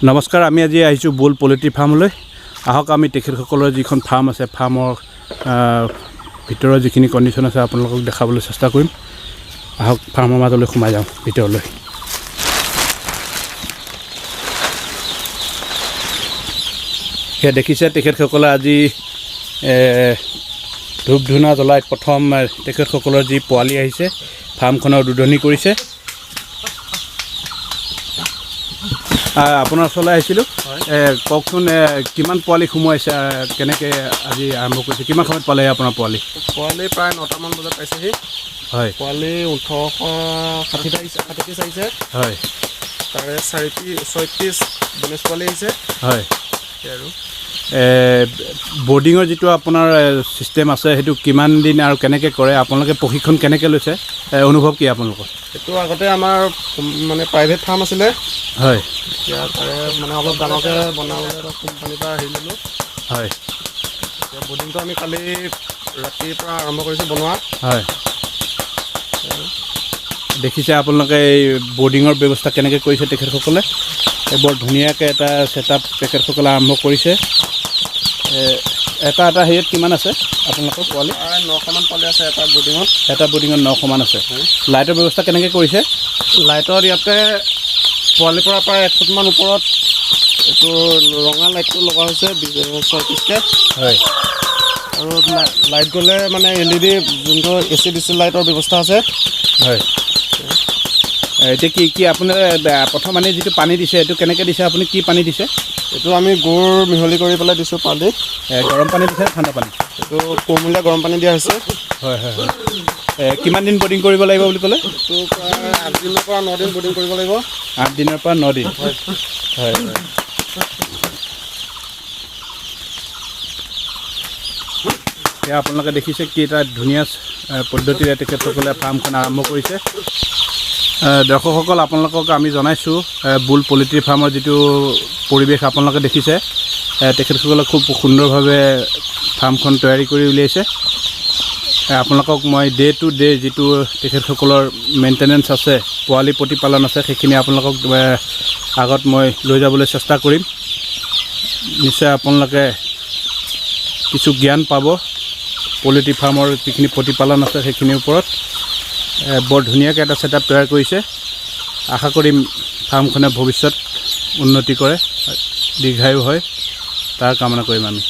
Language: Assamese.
নমস্কাৰ, আমি আজি আহিছোঁ বুল পলিট্ৰি ফাৰ্মলৈ। আহক আমি তেখেতসকলৰ যিখন ফাৰ্ম আছে, ফাৰ্মৰ ভিতৰৰ যিখিনি কণ্ডিশ্যন আছে আপোনালোকক দেখাবলৈ চেষ্টা কৰিম। আহক ফাৰ্মৰ মাজলৈ সোমাই যাওঁ ভিতৰলৈ। সেয়া দেখিছে তেখেতসকলে আজি ধূপ ধূনা জ্বলাই প্ৰথম তেখেতসকলৰ যি পোৱালি আহিছে ফাৰ্মখনৰ উদ্বোধনী কৰিছে। আপোনাৰ ওচৰলৈ আহিছিলোঁ, কওকচোন কিমান পোৱালি সোমোৱাইছে, কেনেকৈ আজি আৰম্ভ কৰিছে, কিমান সময়ত পালে আপোনাৰ পোৱালি? পোৱালি প্ৰায় 9টামান বজাত পাইছেহি। হয়, পোৱালি 1860 আহিছে। হয়, তাৰে 36 বনেজ পোৱালি আহিছে। হয়, আৰু বৰ্ডিঙৰ যিটো আপোনাৰ ছিষ্টেম আছে সেইটো কিমান দিন আৰু কেনেকৈ কৰে, আপোনালোকে প্ৰশিক্ষণ কেনেকৈ লৈছে, অনুভৱ কি আপোনালোকৰ? এইটো আগতে আমাৰ মানে প্ৰাইভেট ফাৰ্ম আছিলে। হয়, এতিয়া তাৰে মানে অলপ ডাঙৰকৈ বনাবলৈ অলপ কোম্পানীৰ পৰা হেৰি ল'লোঁ। হয়, এতিয়া বৰ্ডিংটো আমি কালি ৰাতিৰ পৰা আৰম্ভ কৰিছোঁ বনোৱা। হয়, দেখিছে আপোনালোকে এই বৰ্ডিঙৰ ব্যৱস্থা কেনেকৈ কৰিছে তেখেতসকলে। বৰ ধুনীয়াকৈ এটা ছেটআপ তেখেতসকলে আৰম্ভ কৰিছে। এটা হেৰিত কিমান আছে আপোনালোকৰ পোৱালি? 900মান পোৱালি আছে এটা বৰ্ডিঙত। এটা বৰ্ডিঙত 900মান আছে। লাইটৰ ব্যৱস্থা কেনেকৈ কৰিছে? লাইটত ইয়াতে পোৱালিৰ পৰা প্ৰায় 1 ফুটমান ওপৰত এইটো ৰঙা লাইটটো লগা হৈছে 36কৈ। হয়, আৰু লাইট গ'লে মানে LED যোনটো AC/DC লাইটৰ ব্যৱস্থা আছে। হয়, এতিয়া কি আপোনাৰ প্ৰথম আনি যিটো পানী দিছে এইটো কেনেকৈ দিছে, আপুনি কি পানী দিছে? এইটো আমি গুড় মিহলি কৰি পেলাই দিছোঁ পানী। গৰম পানী দিছে, ঠাণ্ডা পানী? এইটো কুমলীয়া গৰম পানী দিয়া হৈছে। হয়, হয়, হয়। কিমান দিন বৰ্ডিং কৰিব লাগিব বুলি ক'লে? এইটো প্ৰায় 8 দিনৰ পৰা 9 দিন বৰ্ডিং কৰিব লাগিব। 8 দিনৰ পৰা 9 দিন। হয়, হয়, হয়। এয়া আপোনালোকে দেখিছে কি এটা ধুনীয়া পদ্ধতিৰে তেখেতসকলে ফাৰ্মখন আৰম্ভ কৰিছে। দৰ্শকসকল, আপোনালোকক আমি জনাইছোঁ বুল পলিট্ৰি ফাৰ্মৰ যিটো পৰিৱেশ আপোনালোকে দেখিছে। তেখেতসকলে খুব সুন্দৰভাৱে ফাৰ্মখন তৈয়াৰী কৰি উলিয়াইছে। আপোনালোকক মই ডে টু ডে যিটো তেখেতসকলৰ মেইনটেনেঞ্চ আছে, পোৱালি প্ৰতিপালন আছে, সেইখিনি আপোনালোকক আগত মই লৈ যাবলৈ চেষ্টা কৰিম। নিশ্চয় আপোনালোকে কিছু জ্ঞান পাব পলিট্ৰি ফাৰ্মৰ যিখিনি প্ৰতিপালন আছে সেইখিনিৰ ওপৰত। বৰ ধুনীয়াকৈ এটা ছেটআপ তৈয়াৰ কৰিছে। আশা কৰিম ফাৰ্মখনে ভৱিষ্যত উন্নতি কৰে, দীৰ্ঘায়ু হয়, তাৰ কামনা কৰিম আমি।